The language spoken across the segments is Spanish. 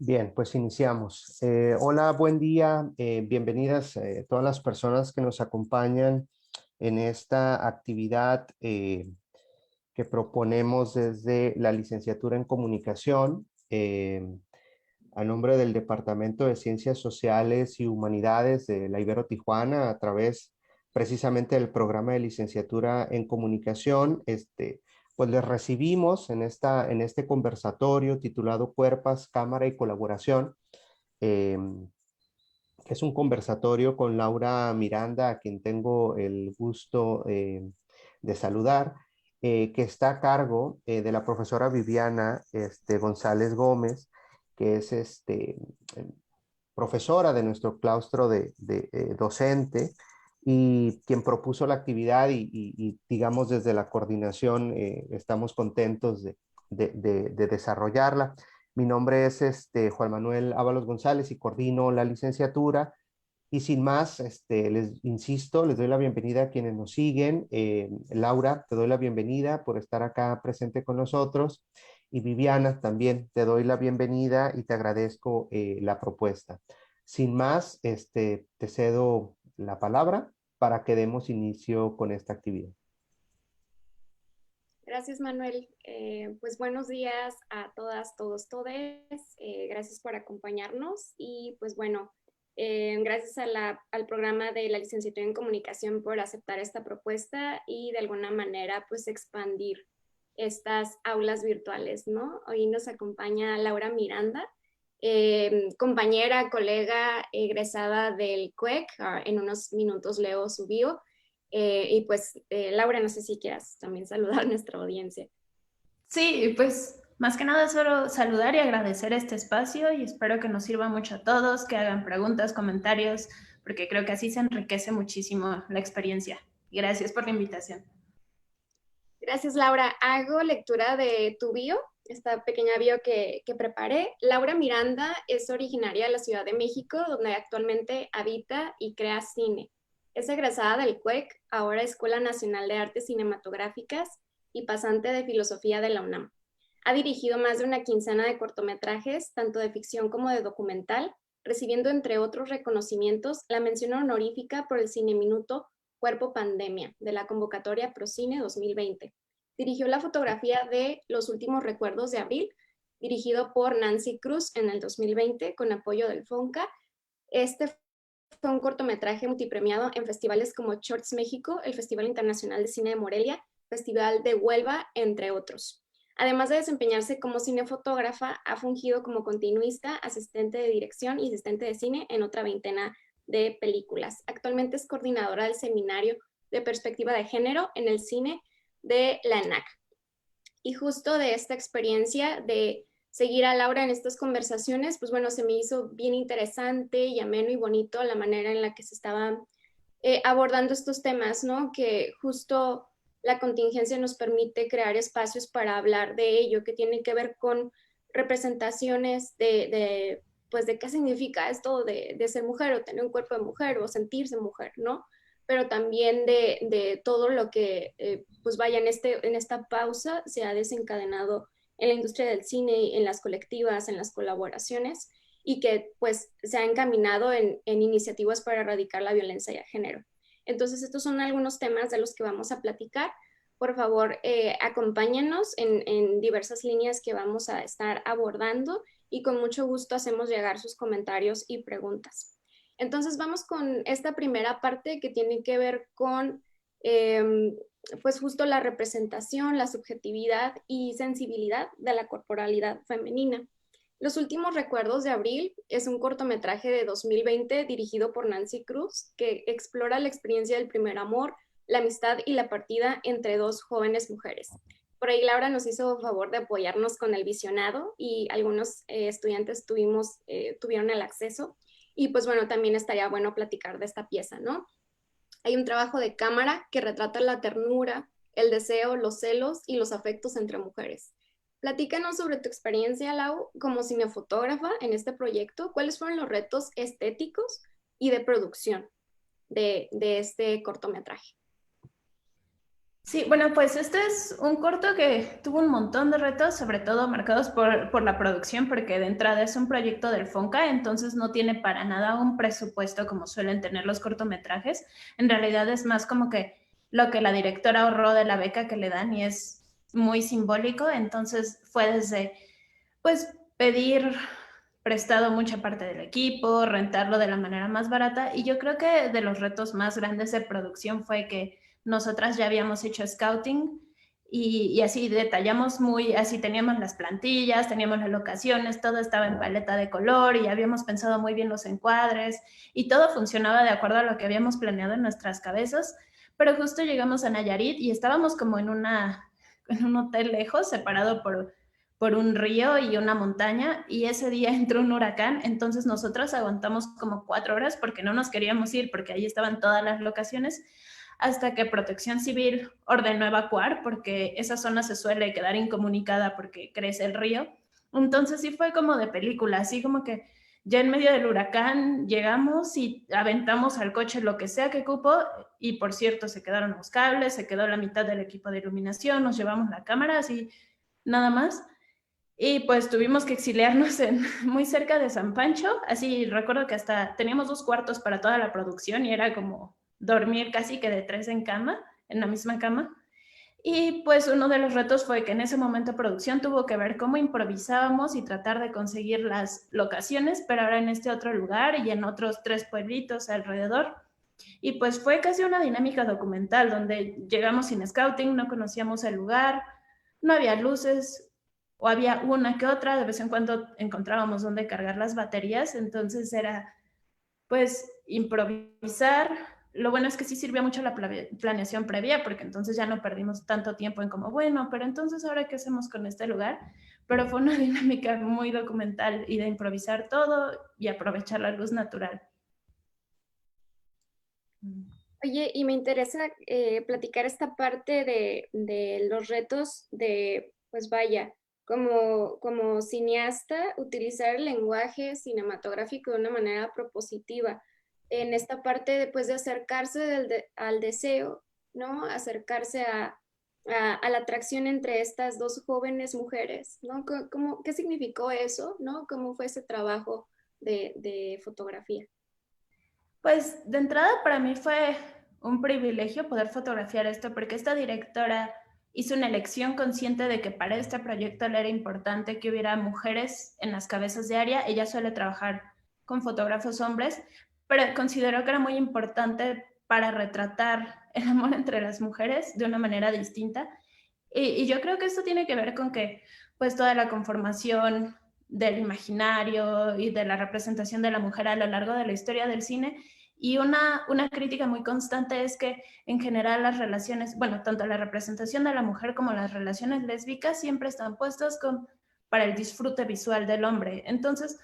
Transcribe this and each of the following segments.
Bien, pues iniciamos. Hola, buen día. Bienvenidas todas las personas que nos acompañan en esta actividad que proponemos desde la licenciatura en comunicación. A nombre del Departamento de Ciencias Sociales y Humanidades de la Ibero Tijuana, a través precisamente del programa de licenciatura en comunicación, pues les recibimos en este conversatorio titulado Cuerpas, Cámara y Colaboración, eh, que es un conversatorio con Laura Miranda, a quien tengo el gusto de saludar, que está a cargo de la profesora Viviana González Gómez, que es profesora de nuestro claustro de docente y quien propuso la actividad digamos desde la coordinación estamos contentos de desarrollarla. Mi nombre es Juan Manuel Ábalos González y coordino la licenciatura. Y sin más, les insisto, les doy la bienvenida a quienes nos siguen. Laura, te doy la bienvenida por estar acá presente con nosotros. Y Viviana, también te doy la bienvenida y te agradezco la propuesta. Sin más, te cedo la palabra para que demos inicio con esta actividad. Gracias, Manuel. Pues buenos días a todas, todos, todes. Gracias por acompañarnos y pues bueno, gracias al programa de la licenciatura en comunicación por aceptar esta propuesta y de alguna manera pues expandir estas aulas virtuales, ¿no? Hoy nos acompaña Laura Miranda, compañera, colega egresada del CUEC. En unos minutos leo su bio. Y pues, Laura, no sé si quieras también saludar a nuestra audiencia. Sí, pues más que nada solo saludar y agradecer este espacio y espero que nos sirva mucho a todos, que hagan preguntas, comentarios, porque creo que así se enriquece muchísimo la experiencia. Y gracias por la invitación. Gracias, Laura. Hago lectura de tu bio, esta pequeña bio que preparé. Laura Miranda es originaria de la Ciudad de México, donde actualmente habita y crea cine. Es egresada del CUEC, ahora Escuela Nacional de Artes Cinematográficas, y pasante de Filosofía de la UNAM. Ha dirigido más de una quincena de cortometrajes, tanto de ficción como de documental, recibiendo, entre otros reconocimientos, la mención honorífica por el Cine Minuto Cuerpo Pandemia, de la convocatoria Procine 2020. Dirigió la fotografía de Los Últimos Recuerdos de Abril, dirigido por Nancy Cruz en el 2020, con apoyo del FONCA. Este fue un cortometraje multipremiado en festivales como Shorts México, el Festival Internacional de Cine de Morelia, Festival de Huelva, entre otros. Además de desempeñarse como cinefotógrafa, ha fungido como continuista, asistente de dirección y asistente de cine en otra veintena de películas. Actualmente es coordinadora del Seminario de Perspectiva de Género en el Cine de la ENAC. Y justo de esta experiencia de seguir a Laura en estas conversaciones, pues bueno, se me hizo bien interesante y ameno y bonito la manera en la que se estaban abordando estos temas, ¿no? Que justo la contingencia nos permite crear espacios para hablar de ello, que tiene que ver con representaciones pues de qué significa esto de ser mujer o tener un cuerpo de mujer o sentirse mujer, ¿no? Pero también de todo lo que, pues vaya, en esta pausa se ha desencadenado en la industria del cine, en las colectivas, en las colaboraciones, y que pues se ha encaminado en iniciativas para erradicar la violencia de género. Entonces, estos son algunos temas de los que vamos a platicar. Por favor, acompáñenos en diversas líneas que vamos a estar abordando y con mucho gusto hacemos llegar sus comentarios y preguntas. Entonces, vamos con esta primera parte que tiene que ver con pues justo la representación, la subjetividad y sensibilidad de la corporalidad femenina. Los Últimos Recuerdos de Abril es un cortometraje de 2020 dirigido por Nancy Cruz que explora la experiencia del primer amor, la amistad y la partida entre dos jóvenes mujeres. Por ahí Laura nos hizo favor de apoyarnos con el visionado y algunos estudiantes tuvieron el acceso. Y pues bueno, también estaría bueno platicar de esta pieza, ¿no? Hay un trabajo de cámara que retrata la ternura, el deseo, los celos y los afectos entre mujeres. Platícanos sobre tu experiencia, Lau, como cinefotógrafa en este proyecto. ¿Cuáles fueron los retos estéticos y de producción de este cortometraje? Sí, bueno, pues este es un corto que tuvo un montón de retos, sobre todo marcados por la producción, porque de entrada es un proyecto del FONCA, entonces no tiene para nada un presupuesto como suelen tener los cortometrajes. En realidad es más como que lo que la directora ahorró de la beca que le dan y es muy simbólico, entonces fue desde, pues, pedir prestado mucha parte del equipo, rentarlo de la manera más barata y yo creo que de los retos más grandes de producción fue que nosotras ya habíamos hecho scouting y así detallamos muy, así teníamos las plantillas, teníamos las locaciones, todo estaba en paleta de color y habíamos pensado muy bien los encuadres y todo funcionaba de acuerdo a lo que habíamos planeado en nuestras cabezas, pero justo llegamos a Nayarit y estábamos como en un hotel lejos, separado por un río y una montaña y ese día entró un huracán, entonces nosotros aguantamos como 4 horas porque no nos queríamos ir porque ahí estaban todas las locaciones hasta que Protección Civil ordenó evacuar porque esa zona se suele quedar incomunicada porque crece el río. Entonces sí fue como de película, así como que ya en medio del huracán llegamos y aventamos al coche lo que sea que cupo y por cierto se quedaron los cables, se quedó la mitad del equipo de iluminación, nos llevamos la cámara así nada más y pues tuvimos que exiliarnos muy cerca de San Pancho. Así recuerdo que hasta teníamos 2 cuartos para toda la producción y era como dormir casi que de 3 en cama, en la misma cama. Y pues uno de los retos fue que en ese momento producción tuvo que ver cómo improvisábamos y tratar de conseguir las locaciones, pero ahora en este otro lugar y en otros 3 pueblitos alrededor. Y pues fue casi una dinámica documental donde llegamos sin scouting, no conocíamos el lugar, no había luces o había una que otra, de vez en cuando encontrábamos dónde cargar las baterías, entonces era pues improvisar. Lo bueno es que sí sirvió mucho la planeación previa, porque entonces ya no perdimos tanto tiempo en como, bueno, pero entonces ahora qué hacemos con este lugar. Pero fue una dinámica muy documental y de improvisar todo y aprovechar la luz natural. Oye, y me interesa platicar esta parte de los retos de, pues vaya, como cineasta, utilizar el lenguaje cinematográfico de una manera propositiva. En esta parte de, pues, de acercarse al deseo, ¿no? Acercarse a la atracción entre estas dos jóvenes mujeres, ¿no? ¿Qué significó eso, ¿no? ¿Cómo fue ese trabajo de fotografía? Pues de entrada para mí fue un privilegio poder fotografiar esto porque esta directora hizo una elección consciente de que para este proyecto le era importante que hubiera mujeres en las cabezas de área. Ella suele trabajar con fotógrafos hombres, pero consideró que era muy importante para retratar el amor entre las mujeres de una manera distinta. Y yo creo que esto tiene que ver con que pues toda la conformación del imaginario y de la representación de la mujer a lo largo de la historia del cine y una crítica muy constante es que en general las relaciones, bueno, tanto la representación de la mujer como las relaciones lésbicas siempre están puestas para el disfrute visual del hombre. Entonces,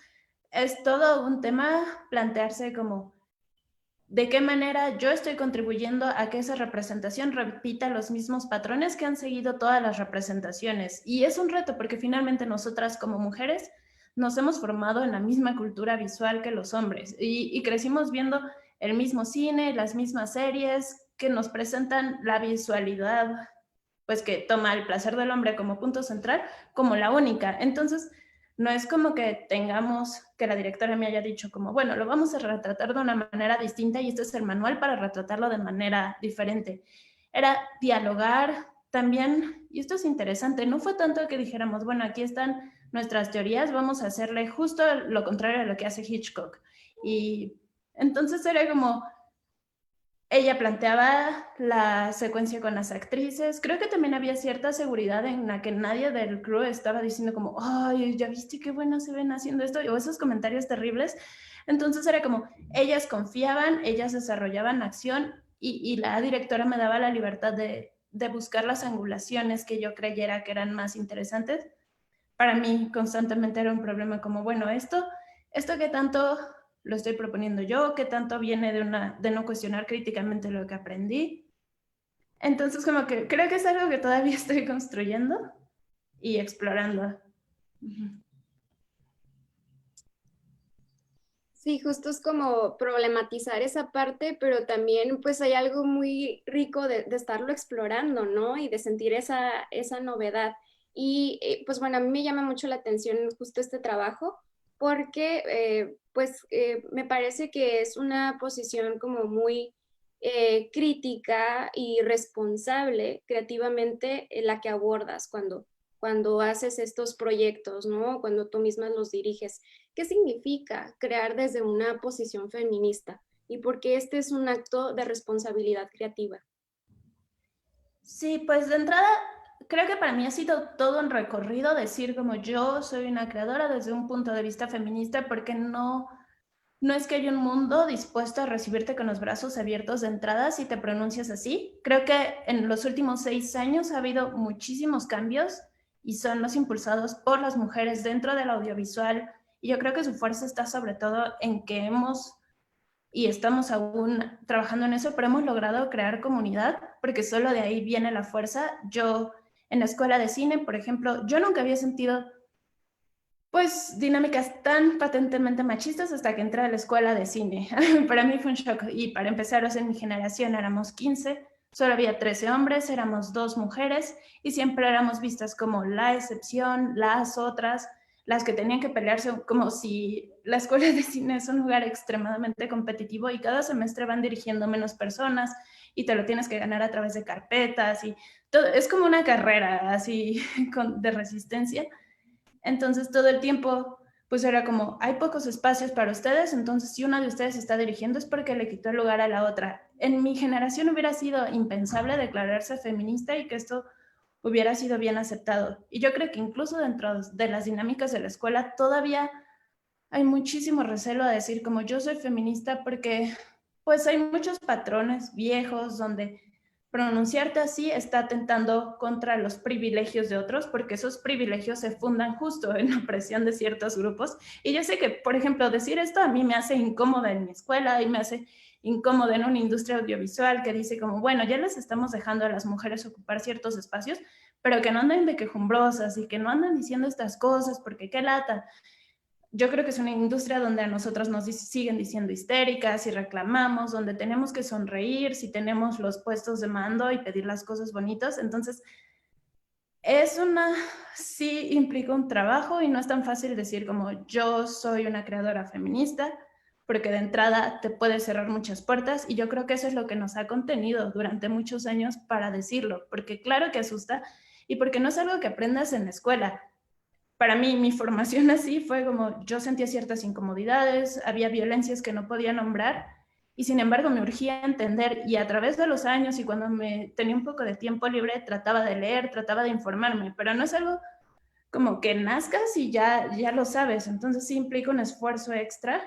es todo un tema plantearse como de qué manera yo estoy contribuyendo a que esa representación repita los mismos patrones que han seguido todas las representaciones. Y es un reto porque finalmente nosotras como mujeres nos hemos formado en la misma cultura visual que los hombres y crecimos viendo el mismo cine, las mismas series que nos presentan la visualidad, pues que toma el placer del hombre como punto central, como la única. Entonces, no es como que tengamos, que la directora me haya dicho como, bueno, lo vamos a retratar de una manera distinta y este es el manual para retratarlo de manera diferente. Era dialogar también, y esto es interesante, no fue tanto que dijéramos, bueno, aquí están nuestras teorías, vamos a hacerle justo lo contrario a lo que hace Hitchcock. Y entonces era como, ella planteaba la secuencia con las actrices. Creo que también había cierta seguridad en la que nadie del crew estaba diciendo como, ay, ya viste qué buenas se ven haciendo esto, o esos comentarios terribles. Entonces era como, ellas confiaban, ellas desarrollaban acción y la directora me daba la libertad de buscar las angulaciones que yo creyera que eran más interesantes. Para mí constantemente era un problema como, bueno, esto que tanto lo estoy proponiendo yo, que tanto viene de no cuestionar críticamente lo que aprendí. Entonces, como que creo que es algo que todavía estoy construyendo y explorando. Sí, justo es como problematizar esa parte, pero también pues hay algo muy rico de estarlo explorando, ¿no? Y de sentir esa novedad. Y pues bueno, a mí me llama mucho la atención justo este trabajo porque me parece que es una posición como muy crítica y responsable creativamente la que abordas cuando haces estos proyectos, ¿no? Cuando tú misma los diriges. ¿Qué significa crear desde una posición feminista? ¿Y por qué este es un acto de responsabilidad creativa? Sí, pues de entrada, creo que para mí ha sido todo un recorrido decir como yo soy una creadora desde un punto de vista feminista, porque no es que haya un mundo dispuesto a recibirte con los brazos abiertos de entrada si te pronuncias así. Creo que en los últimos 6 años ha habido muchísimos cambios y son los impulsados por las mujeres dentro del audiovisual. Y yo creo que su fuerza está sobre todo en que hemos y estamos aún trabajando en eso, pero hemos logrado crear comunidad, porque solo de ahí viene la fuerza. Yo en la escuela de cine, por ejemplo, yo nunca había sentido pues dinámicas tan patentemente machistas hasta que entré a la escuela de cine. Para mí fue un shock. Y para empezar, o sea, en mi generación éramos 15, solo había 13 hombres, éramos 2 mujeres y siempre éramos vistas como la excepción, las otras, las que tenían que pelearse, como si la escuela de cine es un lugar extremadamente competitivo y cada semestre van dirigiendo menos personas y te lo tienes que ganar a través de carpetas y todo, es como una carrera así de resistencia. Entonces todo el tiempo pues era como, hay pocos espacios para ustedes, entonces si una de ustedes está dirigiendo es porque le quitó el lugar a la otra. En mi generación hubiera sido impensable declararse feminista y que esto hubiera sido bien aceptado. Y yo creo que incluso dentro de las dinámicas de la escuela todavía hay muchísimo recelo a decir como yo soy feminista porque pues hay muchos patrones viejos donde pronunciarte así está atentando contra los privilegios de otros, porque esos privilegios se fundan justo en la opresión de ciertos grupos. Y yo sé que, por ejemplo, decir esto a mí me hace incómoda en mi escuela y me hace incómoda en una industria audiovisual que dice como, bueno, ya les estamos dejando a las mujeres ocupar ciertos espacios, pero que no anden de quejumbrosas y que no anden diciendo estas cosas porque qué lata. Yo creo que es una industria donde a nosotros nos siguen diciendo histéricas y reclamamos, donde tenemos que sonreír si tenemos los puestos de mando y pedir las cosas bonitas. Entonces, sí implica un trabajo y no es tan fácil decir como yo soy una creadora feminista, porque de entrada te puede cerrar muchas puertas y yo creo que eso es lo que nos ha contenido durante muchos años para decirlo, porque claro que asusta y porque no es algo que aprendas en la escuela. Para mí, mi formación así fue como yo sentía ciertas incomodidades, había violencias que no podía nombrar y sin embargo me urgía entender y a través de los años y cuando me tenía un poco de tiempo libre trataba de leer, trataba de informarme, pero no es algo como que nazcas y ya lo sabes, entonces sí implica un esfuerzo extra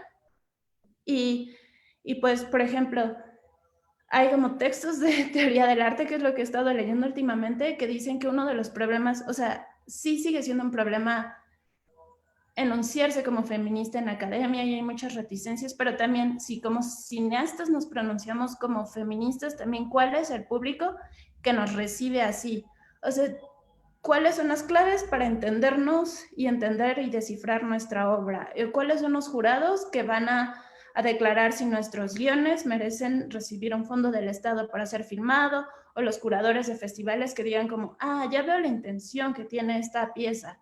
y, y pues, por ejemplo, hay como textos de teoría del arte, que es lo que he estado leyendo últimamente, que dicen que uno de los problemas, o sea, sí sigue siendo un problema enunciarse como feminista en la academia y hay muchas reticencias, pero también si como cineastas nos pronunciamos como feministas, también cuál es el público que nos recibe así. O sea, cuáles son las claves para entendernos y entender y descifrar nuestra obra. ¿Cuáles son los jurados que van a declarar si nuestros guiones merecen recibir un fondo del Estado para ser filmado? O los curadores de festivales que digan como, ah, ya veo la intención que tiene esta pieza.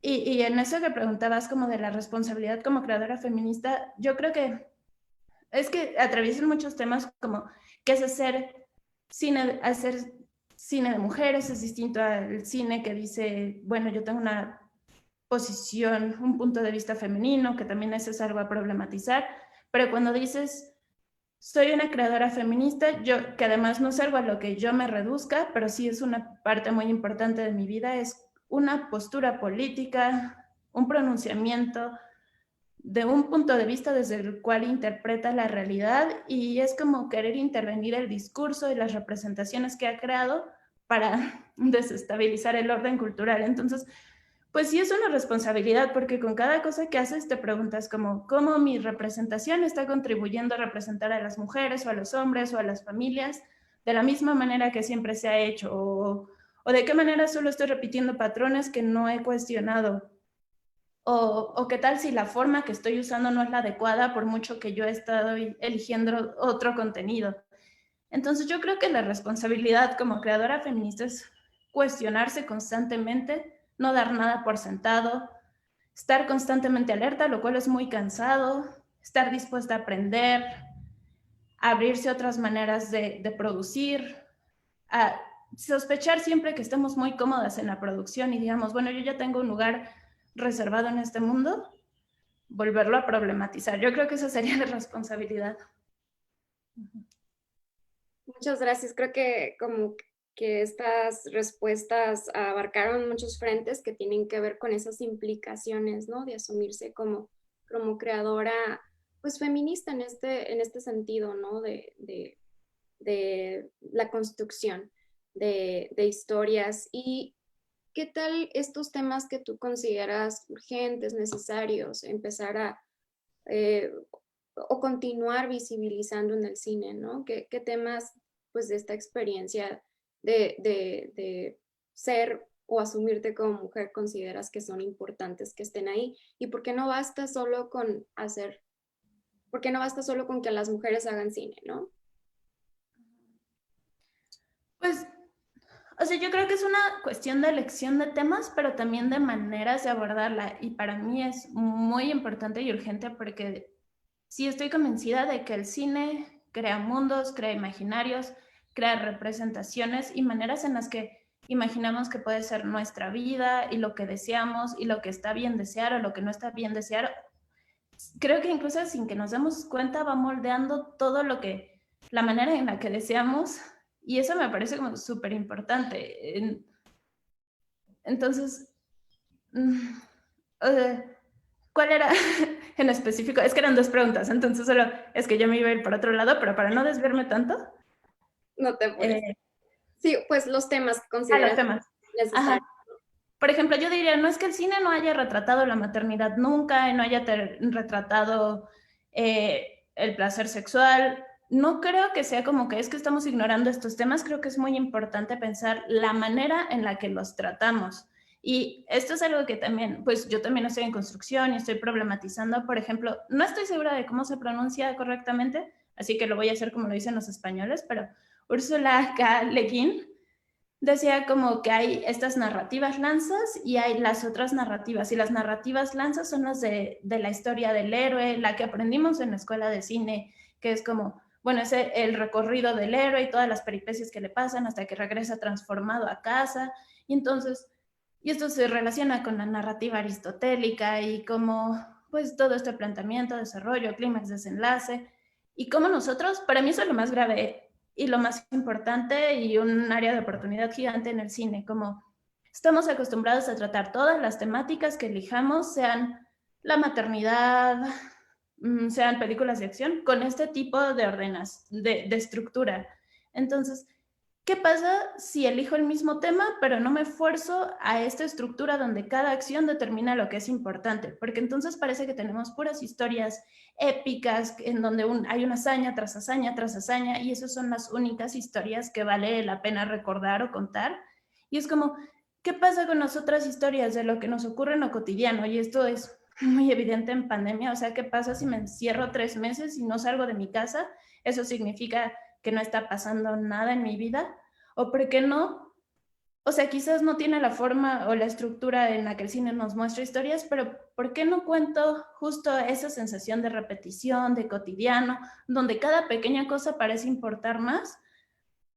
Y en eso que preguntabas como de la responsabilidad como creadora feminista, yo creo que es que atraviesan muchos temas como qué es hacer cine de mujeres, es distinto al cine que dice, bueno, yo tengo una posición, un punto de vista femenino, que también eso es algo a problematizar, pero cuando dices, soy una creadora feminista, yo, que además no es algo a lo que yo me reduzca, pero sí es una parte muy importante de mi vida, es una postura política, un pronunciamiento de un punto de vista desde el cual interpreta la realidad y es como querer intervenir el discurso y las representaciones que ha creado para desestabilizar el orden cultural. Entonces, pues sí es una responsabilidad porque con cada cosa que haces te preguntas como cómo mi representación está contribuyendo a representar a las mujeres o a los hombres o a las familias de la misma manera que siempre se ha hecho o de qué manera solo estoy repitiendo patrones que no he cuestionado. O qué tal si la forma que estoy usando no es la adecuada por mucho que yo he estado eligiendo otro contenido. Entonces yo creo que la responsabilidad como creadora feminista es cuestionarse constantemente, no dar nada por sentado, estar constantemente alerta, lo cual es muy cansado, estar dispuesta a aprender, abrirse a otras maneras de producir, a sospechar siempre que estemos muy cómodas en la producción y digamos, bueno, yo ya tengo un lugar reservado en este mundo, volverlo a problematizar. Yo creo que esa sería la responsabilidad. Muchas gracias. Creo que como que estas respuestas abarcaron muchos frentes que tienen que ver con esas implicaciones, ¿no? De asumirse como creadora, pues feminista en este sentido, ¿no? De la construcción de historias. ¿Y qué tal estos temas que tú consideras urgentes, necesarios, empezar a o continuar visibilizando en el cine, ¿no? ¿Qué temas, pues, de esta experiencia de ser o asumirte como mujer consideras que son importantes que estén ahí? ¿Y por qué no basta solo con hacer, por qué no basta solo con que las mujeres hagan cine, ¿no? Pues, o sea, yo creo que es una cuestión de elección de temas, pero también de maneras de abordarla. Y para mí es muy importante y urgente porque sí estoy convencida de que el cine crea mundos, crea imaginarios, crea representaciones y maneras en las que imaginamos que puede ser nuestra vida y lo que deseamos y lo que está bien desear o lo que no está bien desear. Creo que incluso sin que nos demos cuenta va moldeando todo lo que, la manera en la que deseamos y eso me parece como súper importante. Entonces, ¿cuál era en específico? Es que eran dos preguntas, entonces solo es que yo me iba a ir por otro lado, pero para no desviarme tanto. No te apures. Sí, pues los temas que Los consideras temas. necesarios. Ajá. Por ejemplo, yo diría, no es que el cine no haya retratado la maternidad nunca, y no haya retratado el placer sexual. No creo que sea como que es que estamos ignorando estos temas, creo que es muy importante pensar la manera en la que los tratamos. Y esto es algo que también, pues yo también estoy en construcción y estoy problematizando, por ejemplo, no estoy segura de cómo se pronuncia correctamente, así que lo voy a hacer como lo dicen los españoles, pero Ursula K. Le Guin decía como que hay estas narrativas lanzas y hay las otras narrativas. Y las narrativas lanzas son las de la historia del héroe, la que aprendimos en la escuela de cine, que es como, bueno, es el recorrido del héroe y todas las peripecias que le pasan hasta que regresa transformado a casa. Y entonces, y esto se relaciona con la narrativa aristotélica y como, pues, todo este planteamiento, desarrollo, clímax, desenlace. Y como nosotros, para mí eso es lo más grave y lo más importante y un área de oportunidad gigante en el cine, como estamos acostumbrados a tratar todas las temáticas que elijamos, sean la maternidad, sean películas de acción, con este tipo de de estructura. Entonces, ¿qué pasa si elijo el mismo tema, pero no me esfuerzo a esta estructura donde cada acción determina lo que es importante? Porque entonces parece que tenemos puras historias épicas en donde hay una hazaña tras hazaña tras hazaña y esas son las únicas historias que vale la pena recordar o contar. Y es como, ¿qué pasa con las otras historias de lo que nos ocurre en lo cotidiano? Y esto es muy evidente en pandemia, o sea, ¿qué pasa si me encierro 3 meses y no salgo de mi casa? Eso significa que no está pasando nada en mi vida, o por qué no, o sea, quizás no tiene la forma o la estructura en la que el cine nos muestra historias, pero ¿por qué no cuento justo esa sensación de repetición, de cotidiano, donde cada pequeña cosa parece importar más?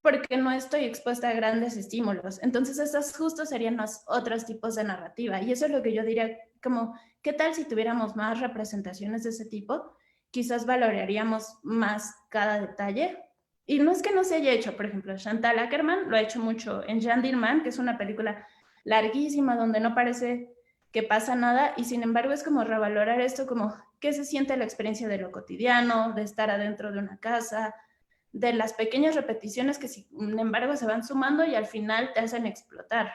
Porque no estoy expuesta a grandes estímulos. Entonces, esas justo serían los otros tipos de narrativa. Y eso es lo que yo diría, como, ¿qué tal si tuviéramos más representaciones de ese tipo? Quizás valoraríamos más cada detalle. Y no es que no se haya hecho, por ejemplo, Chantal Akerman lo ha hecho mucho en Jeanne Dielman, que es una película larguísima donde no parece que pasa nada y sin embargo es como revalorar esto como qué se siente la experiencia de lo cotidiano, de estar adentro de una casa, de las pequeñas repeticiones que sin embargo se van sumando y al final te hacen explotar.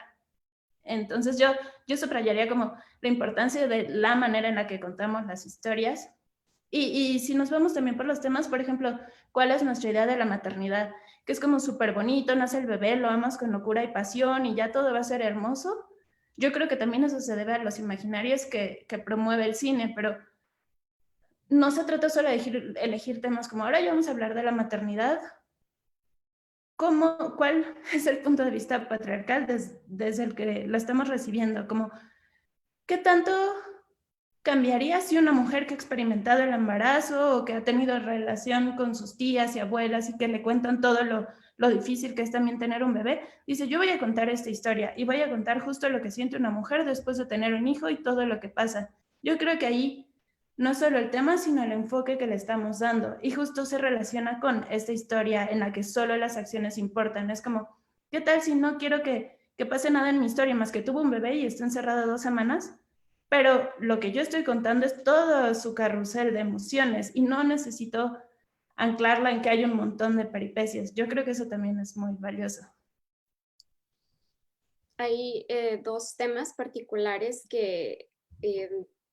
Entonces yo subrayaría como la importancia de la manera en la que contamos las historias. Y si nos vamos también por los temas, por ejemplo, ¿cuál es nuestra idea de la maternidad? Que es como súper bonito, nace el bebé, lo amas con locura y pasión y ya todo va a ser hermoso. yo creo que también eso se debe a los imaginarios que promueve el cine, pero no se trata solo de elegir temas como ahora ya vamos a hablar de la maternidad. ¿Cuál es el punto de vista patriarcal desde el que lo estamos recibiendo? Como, ¿qué tanto cambiaría si una mujer que ha experimentado el embarazo o que ha tenido relación con sus tías y abuelas y que le cuentan todo lo difícil que es también tener un bebé, dice, yo voy a contar esta historia y voy a contar justo lo que siente una mujer después de tener un hijo y todo lo que pasa? Yo creo que ahí no solo el tema, sino el enfoque que le estamos dando. Y justo se relaciona con esta historia en la que solo las acciones importan. Es como, ¿qué tal si no quiero que pase nada en mi historia más que tuvo un bebé y está encerrada 2 semanas? Pero lo que yo estoy contando es todo su carrusel de emociones y no necesito anclarla en que hay un montón de peripecias. Yo creo que eso también es muy valioso. Hay dos temas particulares que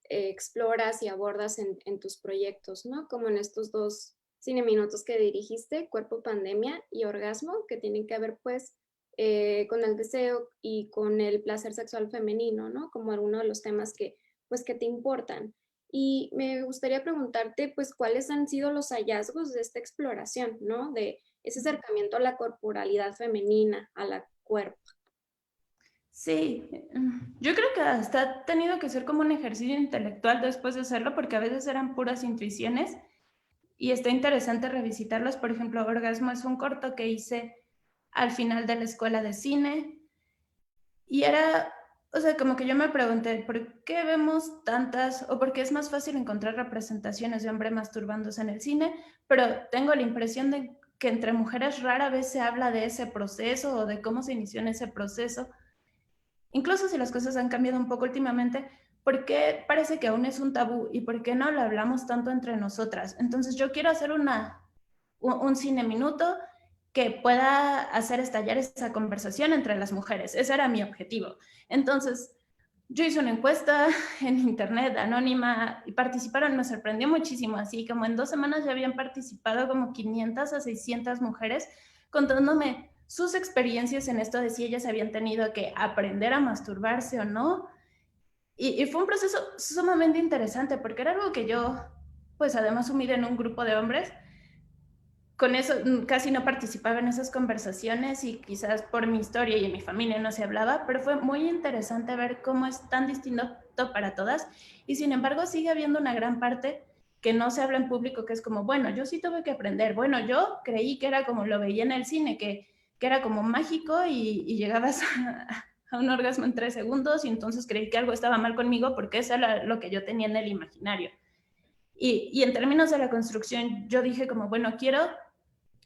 exploras y abordas en tus proyectos, ¿no? Como en estos 2 cineminutos que dirigiste, Cuerpo, Pandemia y Orgasmo, que tienen que ver pues con el deseo y con el placer sexual femenino, ¿no? Como alguno de los temas que pues que te importan. Y me gustaría preguntarte pues cuáles han sido los hallazgos de esta exploración, ¿no? De ese acercamiento a la corporalidad femenina, a la cuerpo. Sí, yo creo que hasta ha tenido que ser como un ejercicio intelectual después de hacerlo, porque a veces eran puras intuiciones y está interesante revisitarlos. Por ejemplo, Orgasmo es un corto que hice al final de la escuela de cine y era, o sea, como que yo me pregunté, ¿por qué vemos tantas, o por qué es más fácil encontrar representaciones de hombre masturbándose en el cine? Pero tengo la impresión de que entre mujeres rara vez se habla de ese proceso o de cómo se inició en ese proceso. Incluso si las cosas han cambiado un poco últimamente, ¿por qué parece que aún es un tabú? ¿Y por qué no lo hablamos tanto entre nosotras? Entonces yo quiero hacer un cine minuto que pueda hacer estallar esa conversación entre las mujeres. Ese era mi objetivo. Entonces, yo hice una encuesta en internet anónima y participaron, me sorprendió muchísimo, así como en 2 semanas ya habían participado como 500 a 600 mujeres contándome sus experiencias en esto de si ellas habían tenido que aprender a masturbarse o no. Y fue un proceso sumamente interesante porque era algo que yo, pues además sumida en un grupo de hombres, con eso casi no participaba en esas conversaciones y quizás por mi historia y en mi familia no se hablaba, pero fue muy interesante ver cómo es tan distinto para todas y sin embargo sigue habiendo una gran parte que no se habla en público, que es como, bueno, yo sí tuve que aprender, bueno, yo creí que era como lo veía en el cine, que era como mágico y llegabas a un orgasmo en 3 segundos y entonces creí que algo estaba mal conmigo porque eso era lo que yo tenía en el imaginario. Y en términos de la construcción, yo dije como, bueno, quiero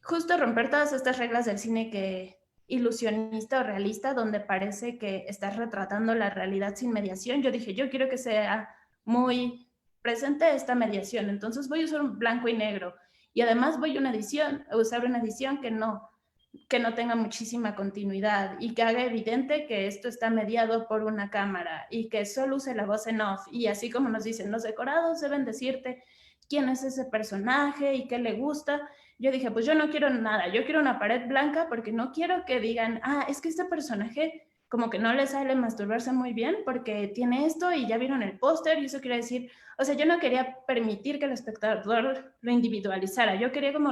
justo romper todas estas reglas del cine que ilusionista o realista, donde parece que estás retratando la realidad sin mediación. Yo dije, yo quiero que sea muy presente esta mediación, entonces voy a usar un blanco y negro y además voy a usar una edición que no tenga muchísima continuidad y que haga evidente que esto está mediado por una cámara y que solo use la voz en off. Y así como nos dicen, los decorados deben decirte quién es ese personaje y qué le gusta. Yo dije, pues yo no quiero nada, yo quiero una pared blanca porque no quiero que digan, ah, es que este personaje como que no le sale masturbarse muy bien porque tiene esto y ya vieron el póster y eso quiere decir, o sea, yo no quería permitir que el espectador lo individualizara, yo quería como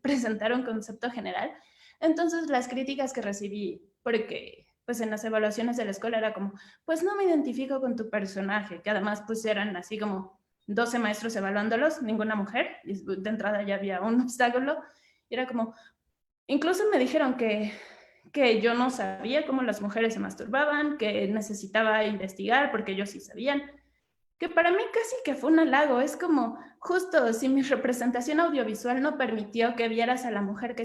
presentar un concepto general. Entonces las críticas que recibí, porque pues en las evaluaciones de la escuela era como, pues no me identifico con tu personaje, que además pues eran así como 12 maestros evaluándolos, ninguna mujer, y de entrada ya había un obstáculo, y era como, incluso me dijeron que yo no sabía cómo las mujeres se masturbaban, que necesitaba investigar porque ellos sí sabían, que para mí casi que fue un halago, es como, justo si mi representación audiovisual no permitió que vieras a la mujer que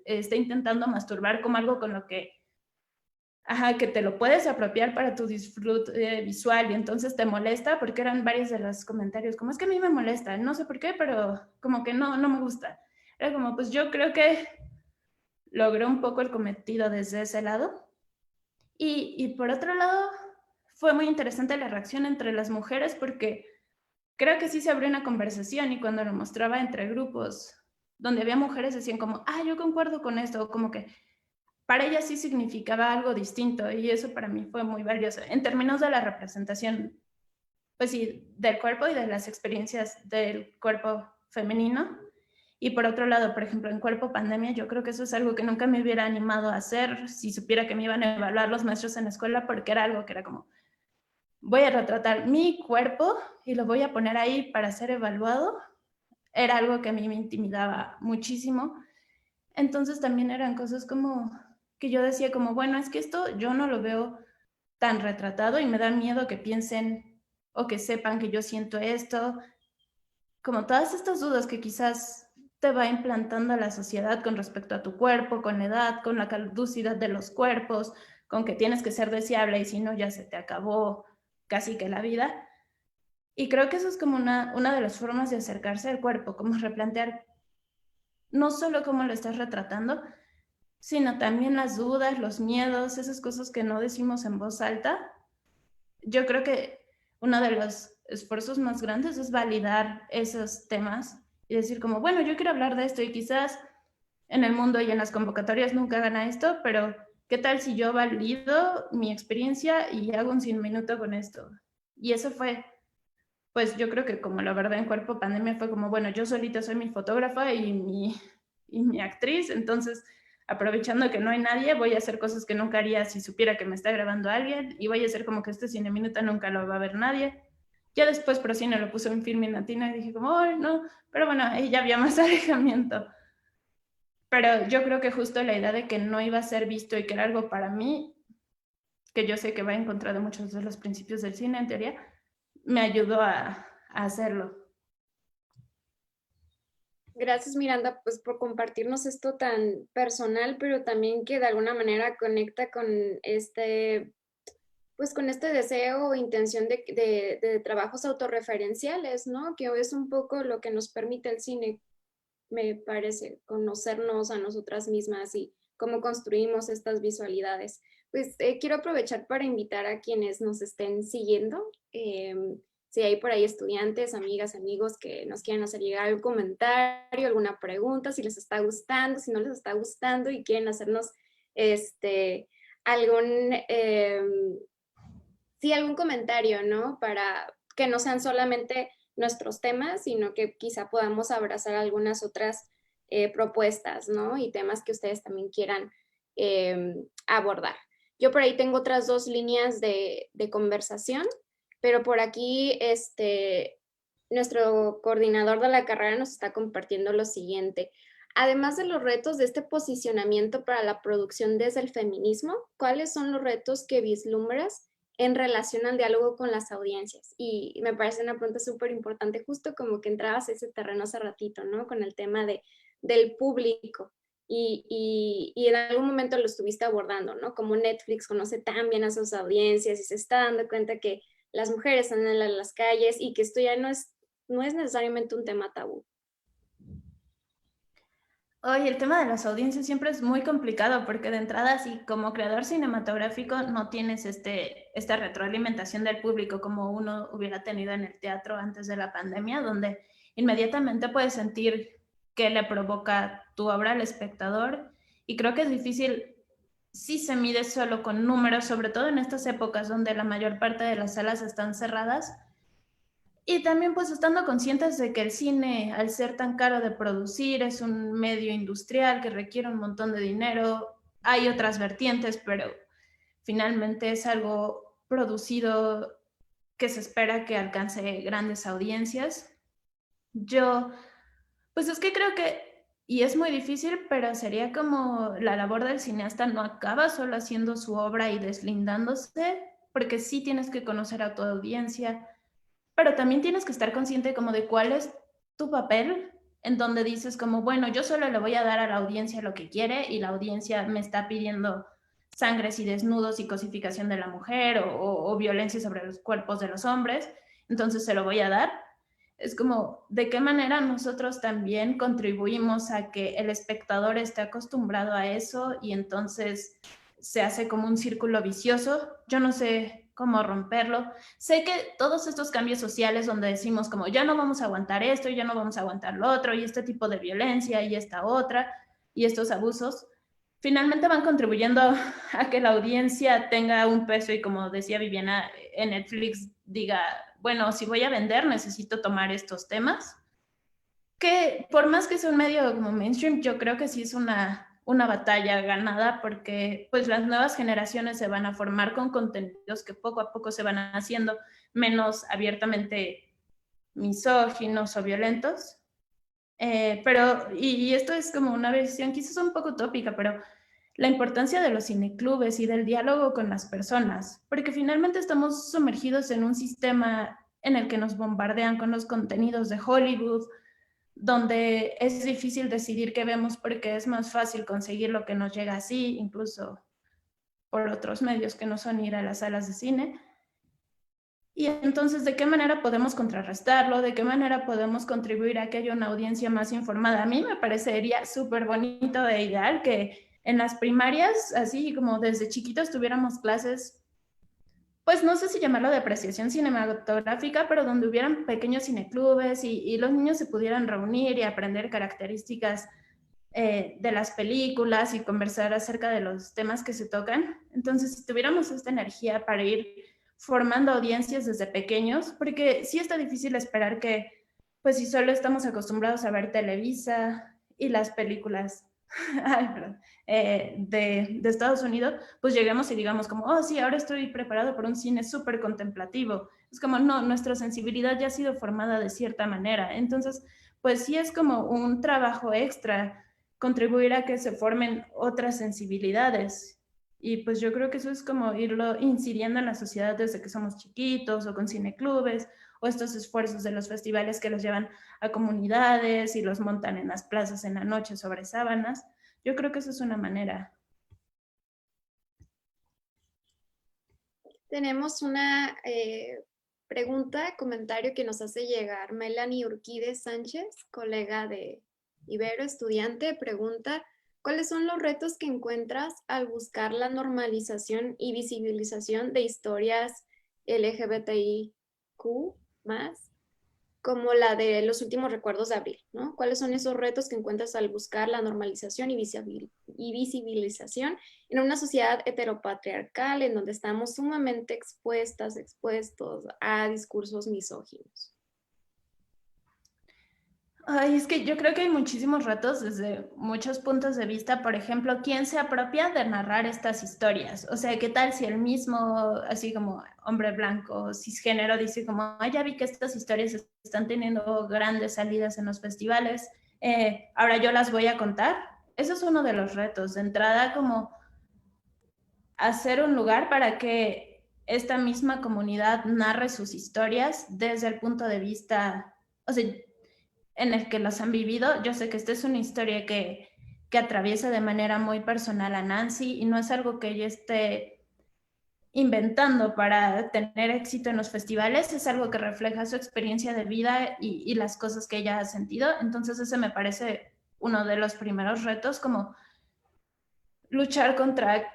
está intentando masturbar como algo con lo que, ajá, que te lo puedes apropiar para tu disfrute visual y entonces te molesta, porque eran varios de los comentarios, como es que a mí me molesta, no sé por qué, pero como que no me gusta. Era como, pues yo creo que logré un poco el cometido desde ese lado. Y por otro lado, fue muy interesante la reacción entre las mujeres porque creo que sí se abrió una conversación y cuando lo mostraba entre grupos donde había mujeres decían como, ah, yo concuerdo con esto, o como que para ella sí significaba algo distinto y eso para mí fue muy valioso. En términos de la representación, pues sí, del cuerpo y de las experiencias del cuerpo femenino. Y por otro lado, por ejemplo, en cuerpo pandemia, yo creo que eso es algo que nunca me hubiera animado a hacer si supiera que me iban a evaluar los maestros en la escuela, porque era algo que era como, voy a retratar mi cuerpo y lo voy a poner ahí para ser evaluado. Era algo que a mí me intimidaba muchísimo. Entonces también eran cosas como que yo decía como, bueno, es que esto yo no lo veo tan retratado y me da miedo que piensen o que sepan que yo siento esto, como todas estas dudas que quizás te va implantando la sociedad con respecto a tu cuerpo, con la edad, con la caducidad de los cuerpos, con que tienes que ser deseable y si no ya se te acabó casi que la vida. Y creo que eso es como una de las formas de acercarse al cuerpo, como replantear no solo cómo lo estás retratando, sino también las dudas, los miedos, esas cosas que no decimos en voz alta. Yo creo que uno de los esfuerzos más grandes es validar esos temas y decir como, bueno, yo quiero hablar de esto y quizás en el mundo y en las convocatorias nunca gana esto, pero ¿qué tal si yo valido mi experiencia y hago un 100 minutos con esto? Y eso fue, pues yo creo que como la verdad en Cuerpo Pandemia fue como, bueno, yo solita soy mi fotógrafa y mi actriz, entonces aprovechando que no hay nadie, voy a hacer cosas que nunca haría si supiera que me está grabando alguien y voy a hacer como que este Cine Minuta nunca lo va a ver nadie. Ya después Procine lo puso en Filmin Latina y dije como, ay, no, pero bueno, ahí ya había más alejamiento. Pero yo creo que justo la idea de que no iba a ser visto y que era algo para mí, que yo sé que va en contra de muchos de los principios del cine en teoría, me ayudó a hacerlo. Gracias, Miranda, pues por compartirnos esto tan personal, pero también que de alguna manera conecta con pues con este deseo o intención de trabajos autorreferenciales, ¿no? Que es un poco lo que nos permite el cine, me parece, conocernos a nosotras mismas y cómo construimos estas visualidades. Pues quiero aprovechar para invitar a quienes nos estén siguiendo. Si hay por ahí estudiantes, amigas, amigos que nos quieran hacer llegar algún comentario, alguna pregunta, si les está gustando, si no les está gustando y quieren hacernos algún, sí, algún comentario, ¿no? Para que no sean solamente nuestros temas, sino que quizá podamos abrazar algunas otras propuestas, ¿no? Y temas que ustedes también quieran abordar. Yo por ahí tengo otras dos líneas de conversación, pero por aquí nuestro coordinador de la carrera nos está compartiendo lo siguiente. Además de los retos de este posicionamiento para la producción desde el feminismo, ¿cuáles son los retos que vislumbras en relación al diálogo con las audiencias? Y me parece una pregunta súper importante, justo como que entrabas a ese terreno hace ratito, ¿no? Con el tema del público. Y en algún momento lo estuviste abordando, ¿no? Como Netflix conoce tan bien a sus audiencias y se está dando cuenta que las mujeres están en las calles y que esto ya no es necesariamente un tema tabú. Oye, el tema de las audiencias siempre es muy complicado porque de entrada, sí, como creador cinematográfico no tienes esta retroalimentación del público como uno hubiera tenido en el teatro antes de la pandemia, donde inmediatamente puedes sentir qué le provoca tu obra al espectador. Y creo que es difícil si se mide solo con números, sobre todo en estas épocas donde la mayor parte de las salas están cerradas. Y también pues estando conscientes de que el cine, al ser tan caro de producir, es un medio industrial que requiere un montón de dinero. Hay otras vertientes, pero finalmente es algo producido que se espera que alcance grandes audiencias. Yo, pues es que creo que, y es muy difícil, pero sería como la labor del cineasta no acaba solo haciendo su obra y deslindándose, porque sí tienes que conocer a tu audiencia, pero también tienes que estar consciente como de cuál es tu papel, en donde dices como, bueno, yo solo le voy a dar a la audiencia lo que quiere y la audiencia me está pidiendo sangres y desnudos y cosificación de la mujer o violencia sobre los cuerpos de los hombres, entonces se lo voy a dar. Es como, ¿de qué manera nosotros también contribuimos a que el espectador esté acostumbrado a eso y entonces se hace como un círculo vicioso? Yo no sé cómo romperlo. Sé que todos estos cambios sociales donde decimos como ya no vamos a aguantar esto, ya no vamos a aguantar lo otro, y este tipo de violencia y esta otra, y estos abusos, finalmente van contribuyendo a que la audiencia tenga un peso y, como decía Viviana, en Netflix diga, bueno, si voy a vender necesito tomar estos temas, que por más que sea un medio como mainstream, yo creo que sí es una batalla ganada, porque pues las nuevas generaciones se van a formar con contenidos que poco a poco se van haciendo menos abiertamente misóginos o violentos. Y esto es como una visión quizás un poco utópica, pero la importancia de los cineclubes y del diálogo con las personas, porque finalmente estamos sumergidos en un sistema en el que nos bombardean con los contenidos de Hollywood, donde es difícil decidir qué vemos porque es más fácil conseguir lo que nos llega así, incluso por otros medios que no son ir a las salas de cine. Y entonces, ¿de qué manera podemos contrarrestarlo? ¿De qué manera podemos contribuir a que haya una audiencia más informada? A mí me parecería súper bonito e ideal que en las primarias, así como desde chiquitos, tuviéramos clases, pues no sé si llamarlo de apreciación cinematográfica, pero donde hubieran pequeños cineclubes y los niños se pudieran reunir y aprender características de las películas y conversar acerca de los temas que se tocan. Entonces, si tuviéramos esta energía para ir formando audiencias desde pequeños, porque sí está difícil esperar que, pues si solo estamos acostumbrados a ver Televisa y las películas ay, perdón, de Estados Unidos, pues lleguemos y digamos como, oh sí, ahora estoy preparado para un cine súper contemplativo. Es como, no, nuestra sensibilidad ya ha sido formada de cierta manera. Entonces, pues sí es como un trabajo extra contribuir a que se formen otras sensibilidades. Y pues yo creo que eso es como irlo incidiendo en la sociedad desde que somos chiquitos, o con cineclubes, o estos esfuerzos de los festivales que los llevan a comunidades y los montan en las plazas en la noche sobre sábanas. Yo creo que eso es una manera. Tenemos una pregunta, comentario que nos hace llegar Melanie Urquide Sánchez, colega de Ibero, estudiante. Pregunta: ¿cuáles son los retos que encuentras al buscar la normalización y visibilización de historias LGBTIQ más, como la de Los últimos recuerdos de abril, ¿no? ¿Cuáles son esos retos que encuentras al buscar la normalización y visibilización en una sociedad heteropatriarcal en donde estamos sumamente expuestos a discursos misóginos? Ay, es que yo creo que hay muchísimos retos desde muchos puntos de vista. Por ejemplo, ¿quién se apropia de narrar estas historias? O sea, ¿qué tal si el mismo, así como hombre blanco, cisgénero, dice como, ay, ya vi que estas historias están teniendo grandes salidas en los festivales, ahora yo las voy a contar? Eso es uno de los retos. De entrada, como hacer un lugar para que esta misma comunidad narre sus historias desde el punto de vista, o sea, en el que los han vivido. Yo sé que esta es una historia que atraviesa de manera muy personal a Nancy y no es algo que ella esté inventando para tener éxito en los festivales, es algo que refleja su experiencia de vida y las cosas que ella ha sentido. Entonces ese me parece uno de los primeros retos, como luchar contra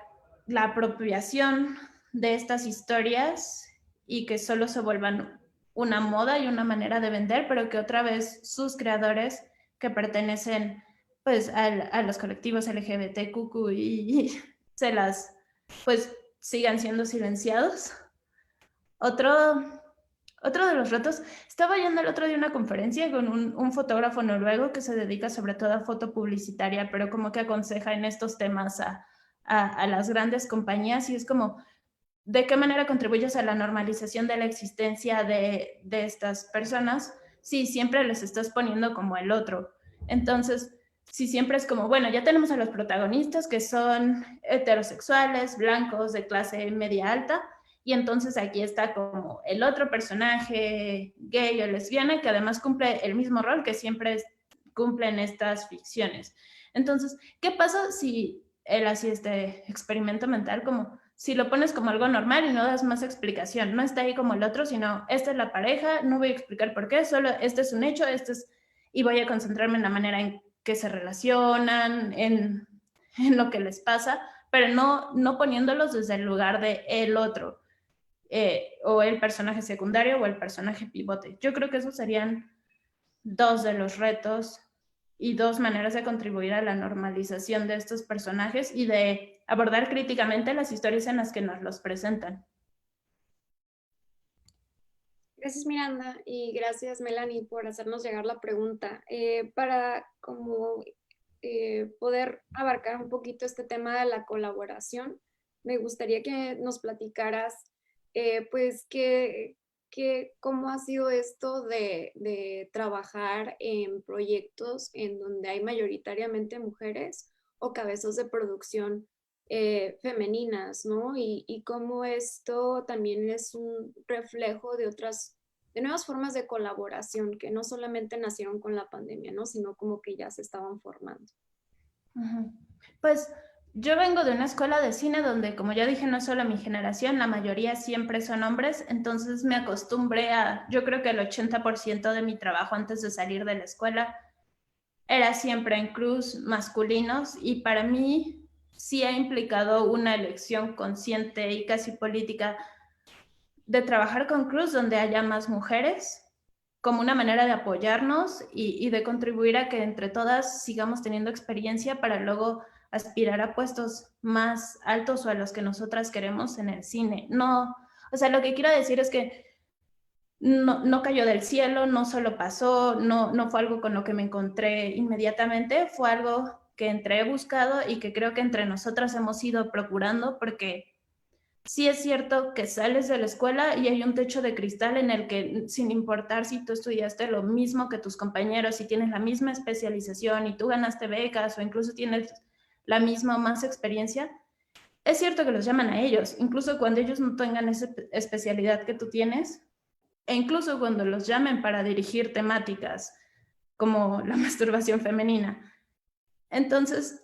la apropiación de estas historias y que solo se vuelvan una moda y una manera de vender, pero que otra vez sus creadores que pertenecen pues a los colectivos LGBTQ y se las pues sigan siendo silenciados. Otro de los retos, estaba yendo el otro día a una conferencia con un fotógrafo noruego que se dedica sobre todo a foto publicitaria, pero como que aconseja en estos temas a las grandes compañías, y es como, ¿de qué manera contribuyes a la normalización de la existencia de estas personas si siempre les estás poniendo como el otro? Entonces, si siempre es como, bueno, ya tenemos a los protagonistas que son heterosexuales, blancos, de clase media alta, y entonces aquí está como el otro personaje gay o lesbiana que además cumple el mismo rol que siempre cumplen estas ficciones. Entonces, ¿qué pasa si él hacía este experimento mental, como si lo pones como algo normal y no das más explicación? No está ahí como el otro, sino esta es la pareja, no voy a explicar por qué, solo este es un hecho, y voy a concentrarme en la manera en que se relacionan, en lo que les pasa, pero no poniéndolos desde el lugar de el otro, o el personaje secundario o el personaje pivote. Yo creo que esos serían dos de los retos. y dos, maneras de contribuir a la normalización de estos personajes y de abordar críticamente las historias en las que nos los presentan. Gracias, Miranda, y gracias, Melanie, por hacernos llegar la pregunta. Para como poder abarcar un poquito este tema de la colaboración, me gustaría que nos platicaras, pues, cómo ha sido esto de trabajar en proyectos en donde hay mayoritariamente mujeres o cabezas de producción femeninas, ¿no? Y cómo esto también es un reflejo de nuevas formas de colaboración que no solamente nacieron con la pandemia, ¿no? Sino como que ya se estaban formando. Pues yo vengo de una escuela de cine donde, como ya dije, no solo mi generación, la mayoría siempre son hombres, entonces me acostumbré yo creo que el 80% de mi trabajo antes de salir de la escuela era siempre en crews masculinos y para mí sí ha implicado una elección consciente y casi política de trabajar con crews donde haya más mujeres como una manera de apoyarnos y de contribuir a que entre todas sigamos teniendo experiencia para luego aspirar a puestos más altos o a los que nosotras queremos en el cine. No, o sea, lo que quiero decir es que no cayó del cielo, no solo pasó, no fue algo con lo que me encontré inmediatamente, fue algo que he buscado y que creo que entre nosotras hemos ido procurando porque sí es cierto que sales de la escuela y hay un techo de cristal en el que, sin importar si tú estudiaste lo mismo que tus compañeros, si tienes la misma especialización y tú ganaste becas o incluso tienes la misma o más experiencia, es cierto que los llaman a ellos, incluso cuando ellos no tengan esa especialidad que tú tienes, e incluso cuando los llamen para dirigir temáticas como la masturbación femenina. Entonces,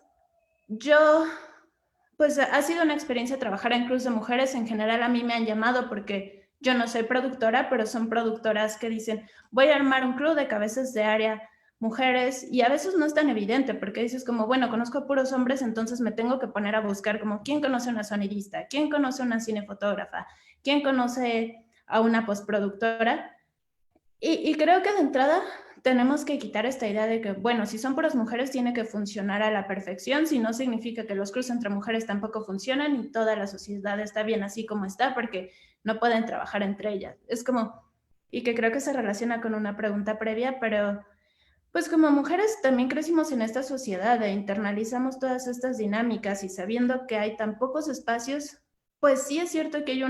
pues ha sido una experiencia trabajar en crews de mujeres. En general a mí me han llamado porque yo no soy productora, pero son productoras que dicen, voy a armar un crew de cabezas de área mujeres, y a veces no es tan evidente porque dices como, bueno, conozco a puros hombres, entonces me tengo que poner a buscar como quién conoce a una sonidista, quién conoce a una cinefotógrafa, quién conoce a una postproductora. Y creo que de entrada tenemos que quitar esta idea de que, bueno, si son puras mujeres tiene que funcionar a la perfección, si no significa que los cruces entre mujeres tampoco funcionan y toda la sociedad está bien así como está porque no pueden trabajar entre ellas. Es como, y que creo que se relaciona con una pregunta previa, pero pues como mujeres también crecimos en esta sociedad e internalizamos todas estas dinámicas y sabiendo que hay tan pocos espacios, pues sí es cierto que hay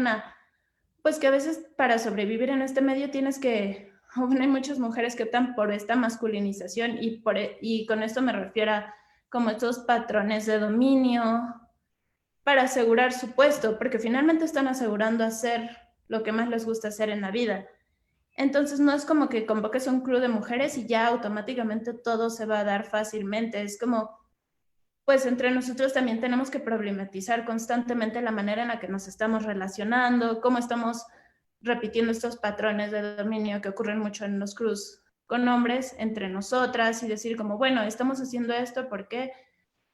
pues que a veces para sobrevivir en este medio tienes que, bueno, hay muchas mujeres que optan por esta masculinización y con esto me refiero a como estos patrones de dominio para asegurar su puesto, porque finalmente están asegurando hacer lo que más les gusta hacer en la vida. Entonces no es como que convoques un club de mujeres y ya automáticamente todo se va a dar fácilmente. Es como, pues entre nosotros también tenemos que problematizar constantemente la manera en la que nos estamos relacionando, cómo estamos repitiendo estos patrones de dominio que ocurren mucho en los crews con hombres entre nosotras y decir como, bueno, estamos haciendo esto, ¿por qué?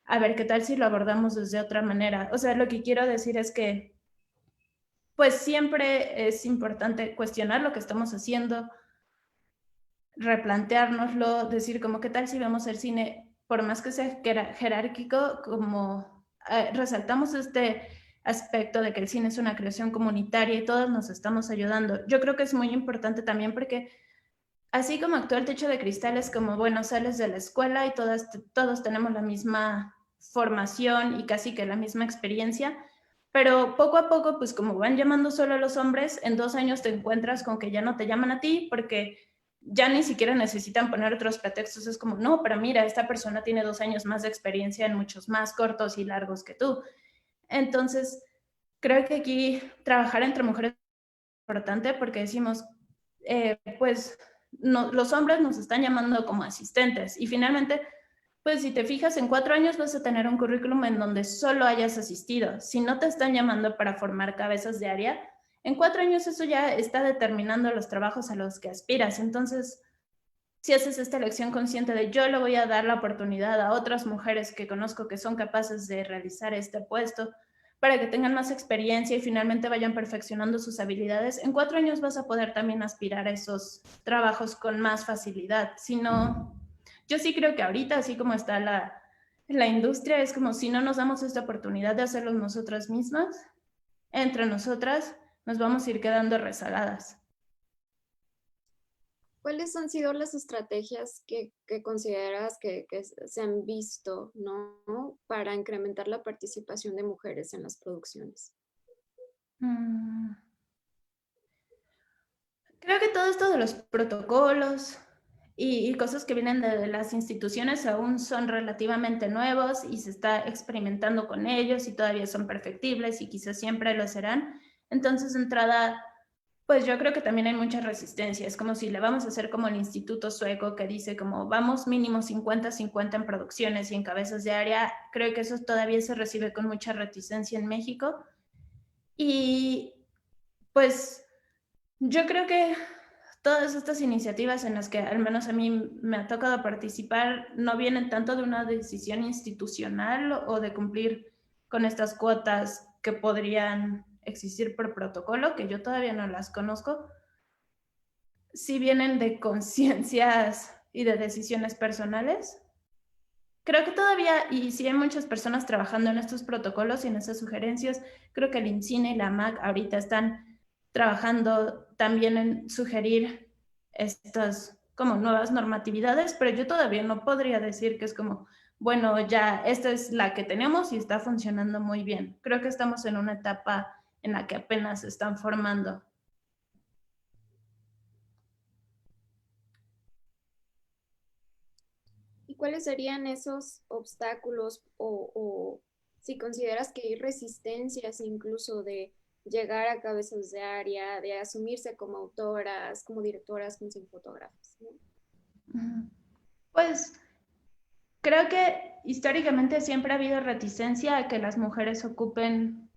A ver, ¿qué tal si lo abordamos desde otra manera? O sea, lo que quiero decir es que pues siempre es importante cuestionar lo que estamos haciendo, replanteárnoslo, decir como, ¿qué tal si vemos el cine, por más que sea jerárquico, como resaltamos este aspecto de que el cine es una creación comunitaria y todos nos estamos ayudando? Yo creo que es muy importante también porque así como actúa el techo de cristal, es como, bueno, sales de la escuela y todos tenemos la misma formación y casi que la misma experiencia, pero poco a poco, pues como van llamando solo a los hombres, en 2 años te encuentras con que ya no te llaman a ti porque ya ni siquiera necesitan poner otros pretextos. Es como, no, pero mira, esta persona tiene 2 años más de experiencia en muchos más cortos y largos que tú. Entonces, creo que aquí trabajar entre mujeres es importante porque decimos, pues no, los hombres nos están llamando como asistentes y finalmente, pues si te fijas, en 4 años vas a tener un currículum en donde solo hayas asistido. Si no te están llamando para formar cabezas de área, en 4 años eso ya está determinando los trabajos a los que aspiras. Entonces, si haces esta elección consciente de yo le voy a dar la oportunidad a otras mujeres que conozco que son capaces de realizar este puesto para que tengan más experiencia y finalmente vayan perfeccionando sus habilidades, en 4 años vas a poder también aspirar a esos trabajos con más facilidad. Si no, yo sí creo que ahorita, así como está la industria, es como si no nos damos esta oportunidad de hacerlo nosotras mismas, entre nosotras, nos vamos a ir quedando rezagadas. ¿Cuáles han sido las estrategias que consideras que se han visto, ¿no? Para incrementar la participación de mujeres en las producciones? Creo que todo esto de los protocolos y cosas que vienen de las instituciones aún son relativamente nuevos y se está experimentando con ellos y todavía son perfectibles y quizás siempre lo serán. Entonces, de entrada, pues yo creo que también hay mucha resistencia. Es como si le vamos a hacer como el instituto sueco que dice como vamos mínimo 50-50 en producciones y en cabezas de área. Creo que eso todavía se recibe con mucha reticencia en México. Y pues yo creo que todas estas iniciativas en las que al menos a mí me ha tocado participar no vienen tanto de una decisión institucional o de cumplir con estas cuotas que podrían existir por protocolo, que yo todavía no las conozco, sí vienen de conciencias y de decisiones personales. Creo que todavía, y sí hay muchas personas trabajando en estos protocolos y en esas sugerencias, creo que el INCINE y la MAC ahorita están trabajando también en sugerir estas como nuevas normatividades, pero yo todavía no podría decir que es como, bueno, ya esta es la que tenemos y está funcionando muy bien. Creo que estamos en una etapa en la que apenas se están formando. ¿Y cuáles serían esos obstáculos o si consideras que hay resistencias incluso de llegar a cabezas de área, de asumirse como autoras, como directoras, como fotógrafas, ¿no? Pues creo que históricamente siempre ha habido reticencia a que las mujeres ocupen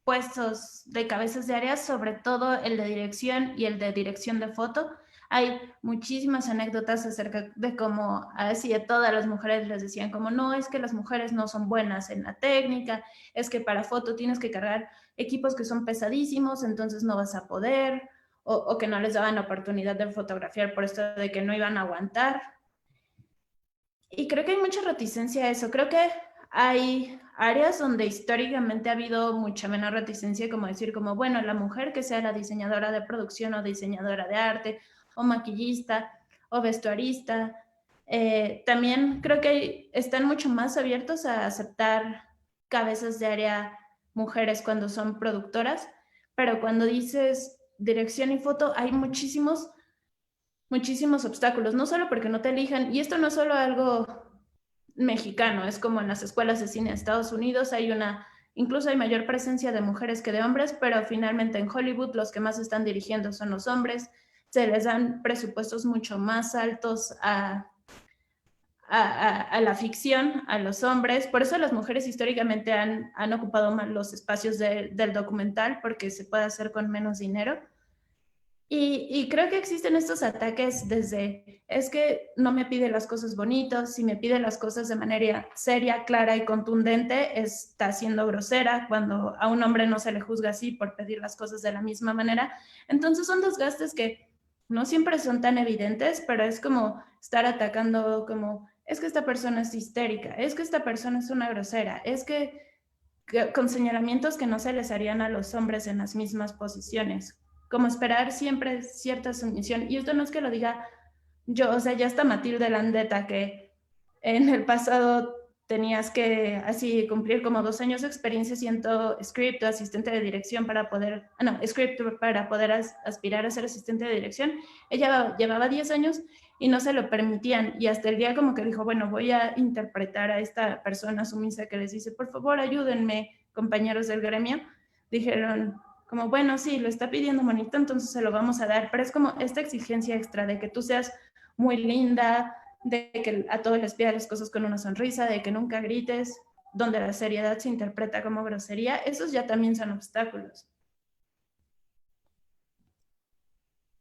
puestos de cabezas de área, sobre todo el de dirección y el de dirección de foto. Hay muchísimas anécdotas acerca de cómo así a todas las mujeres les decían como no, es que las mujeres no son buenas en la técnica, es que para foto tienes que cargar equipos que son pesadísimos, entonces no vas a poder, o que no les daban la oportunidad de fotografiar por esto de que no iban a aguantar. Y creo que hay mucha reticencia a eso. Creo que hay áreas donde históricamente ha habido mucha menos reticencia, como decir, como, bueno, la mujer que sea la diseñadora de producción o diseñadora de arte o maquillista o vestuarista. También creo que están mucho más abiertos a aceptar cabezas de área mujeres cuando son productoras, pero cuando dices dirección y foto, hay muchísimos obstáculos, no solo porque no te elijan, y esto no es solo algo mexicano, es como en las escuelas de cine de Estados Unidos, incluso hay mayor presencia de mujeres que de hombres, pero finalmente en Hollywood los que más están dirigiendo son los hombres, se les dan presupuestos mucho más altos a la ficción, a los hombres, por eso las mujeres históricamente han ocupado más los espacios del documental, porque se puede hacer con menos dinero. Y creo que existen estos ataques desde, es que no me pide las cosas bonitas, si me pide las cosas de manera seria, clara y contundente, está siendo grosera, cuando a un hombre no se le juzga así por pedir las cosas de la misma manera. Entonces son desgastes que no siempre son tan evidentes, pero es como estar atacando como, es que esta persona es histérica, es que esta persona es una grosera, es que con señalamientos que no se les harían a los hombres en las mismas posiciones, como esperar siempre cierta sumisión. Y esto no es que lo diga yo, o sea, ya está Matilde Landeta, que en el pasado tenías que así cumplir como 2 años de experiencia siendo script o asistente de dirección para poder, script para poder aspirar a ser asistente de dirección. Ella llevaba 10 años y no se lo permitían, y hasta el día como que dijo, bueno, voy a interpretar a esta persona sumisa que les dice, por favor, ayúdenme, compañeros del gremio. Dijeron como, bueno, sí, lo está pidiendo bonito, entonces se lo vamos a dar, pero es como esta exigencia extra de que tú seas muy linda, de que a todos les pidas las cosas con una sonrisa, de que nunca grites, donde la seriedad se interpreta como grosería, esos ya también son obstáculos.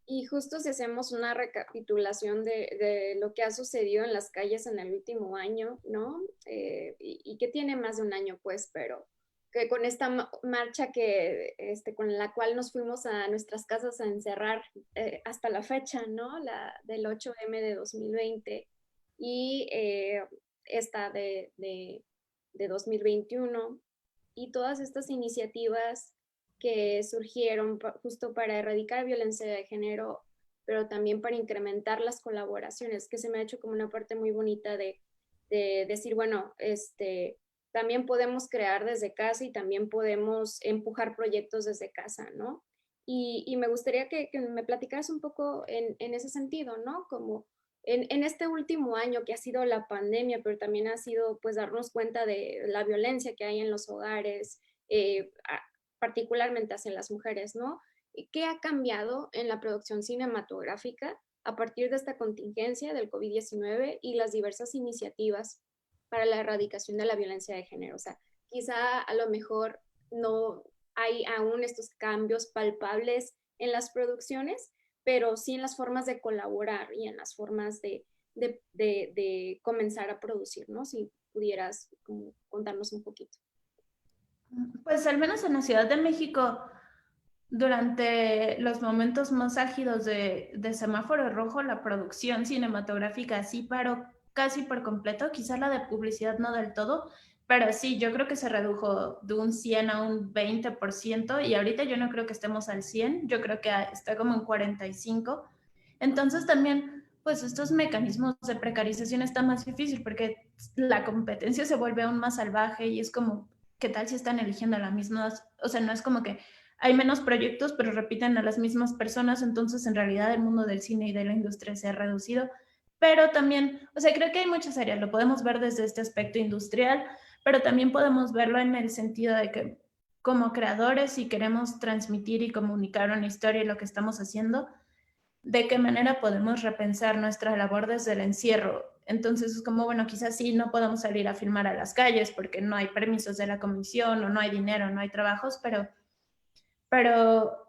Y justo si hacemos una recapitulación de lo que ha sucedido en las calles en el último año, ¿no? Y que tiene más de un año, pues, pero que con esta marcha con la cual nos fuimos a nuestras casas a encerrar hasta la fecha, ¿no? La del 8M de 2020, y esta de 2021, y todas estas iniciativas que surgieron justo para erradicar violencia de género, pero también para incrementar las colaboraciones, que se me ha hecho como una parte muy bonita de decir, bueno, también podemos crear desde casa y también podemos empujar proyectos desde casa, ¿no? Y me gustaría que me platicaras un poco en ese sentido, ¿no? Como en este último año que ha sido la pandemia, pero también ha sido pues darnos cuenta de la violencia que hay en los hogares, particularmente hacia las mujeres, ¿no? ¿Qué ha cambiado en la producción cinematográfica a partir de esta contingencia del COVID-19 y las diversas iniciativas para la erradicación de la violencia de género? O sea, quizá a lo mejor no hay aún estos cambios palpables en las producciones, pero sí en las formas de colaborar y en las formas de comenzar a producir, ¿no? Si pudieras como, contarnos un poquito. Pues al menos en la Ciudad de México, durante los momentos más álgidos de semáforo rojo, la producción cinematográfica sí paró casi por completo, quizás la de publicidad no del todo, pero sí, yo creo que se redujo de un 100 a un 20% y ahorita yo no creo que estemos al 100, yo creo que está como en 45. Entonces también, pues estos mecanismos de precarización están más difícil porque la competencia se vuelve aún más salvaje y es como, ¿qué tal si están eligiendo a las mismas? O sea, no es como que hay menos proyectos, pero repiten a las mismas personas, entonces en realidad el mundo del cine y de la industria se ha reducido. Pero también, o sea, creo que hay muchas áreas, lo podemos ver desde este aspecto industrial, pero también podemos verlo en el sentido de que como creadores, si queremos transmitir y comunicar una historia y lo que estamos haciendo, de qué manera podemos repensar nuestra labor desde el encierro. Entonces es como, bueno, quizás sí no podemos salir a filmar a las calles porque no hay permisos de la comisión o no hay dinero, no hay trabajos, pero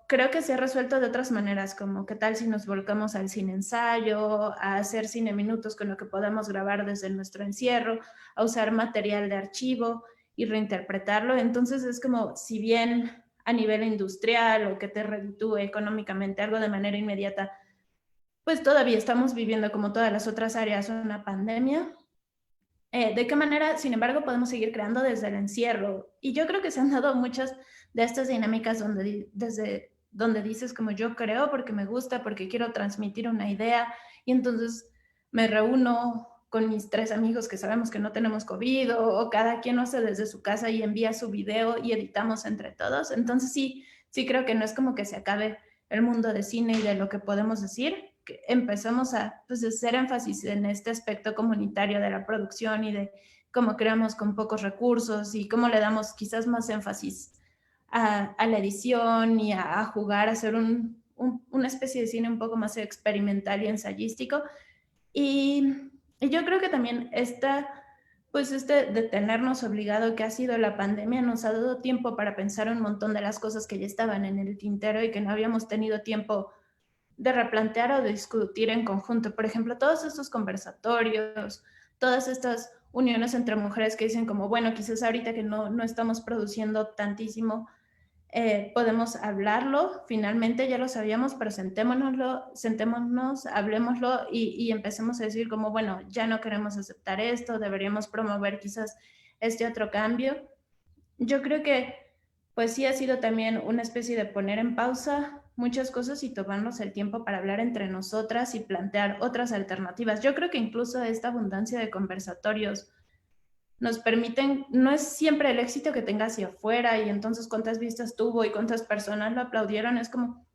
creo que se ha resuelto de otras maneras, como qué tal si nos volcamos al cine ensayo, a hacer cine minutos con lo que podamos grabar desde nuestro encierro, a usar material de archivo y reinterpretarlo. Entonces es como, si bien a nivel industrial o que te reditúe económicamente algo de manera inmediata, pues todavía estamos viviendo como todas las otras áreas una pandemia. ¿De qué manera, sin embargo, podemos seguir creando desde el encierro? Y yo creo que se han dado muchas de estas dinámicas desde donde dices como yo creo porque me gusta, porque quiero transmitir una idea y entonces me reúno con mis 3 amigos que sabemos que no tenemos COVID o cada quien lo hace desde su casa y envía su video y editamos entre todos. Entonces sí creo que no es como que se acabe el mundo de cine y de lo que podemos decir, que empezamos a pues, hacer énfasis en este aspecto comunitario de la producción y de cómo creamos con pocos recursos y cómo le damos quizás más énfasis a la edición y a jugar, a hacer una especie de cine un poco más experimental y ensayístico. Y yo creo que también pues detenernos obligado que ha sido la pandemia nos ha dado tiempo para pensar un montón de las cosas que ya estaban en el tintero y que no habíamos tenido tiempo de replantear o de discutir en conjunto. Por ejemplo, todos estos conversatorios, todas estas uniones entre mujeres que dicen como, bueno, quizás ahorita que no estamos produciendo tantísimo, podemos hablarlo, finalmente ya lo sabíamos, pero sentémonos, hablemoslo y empecemos a decir como, bueno, ya no queremos aceptar esto, deberíamos promover quizás este otro cambio. Yo creo que pues sí ha sido también una especie de poner en pausa muchas cosas y tomarnos el tiempo para hablar entre nosotras y plantear otras alternativas. Yo creo que incluso esta abundancia de conversatorios nos permiten, no es siempre el éxito que tenga hacia afuera y entonces cuántas vistas tuvo y cuántas personas lo aplaudieron, es como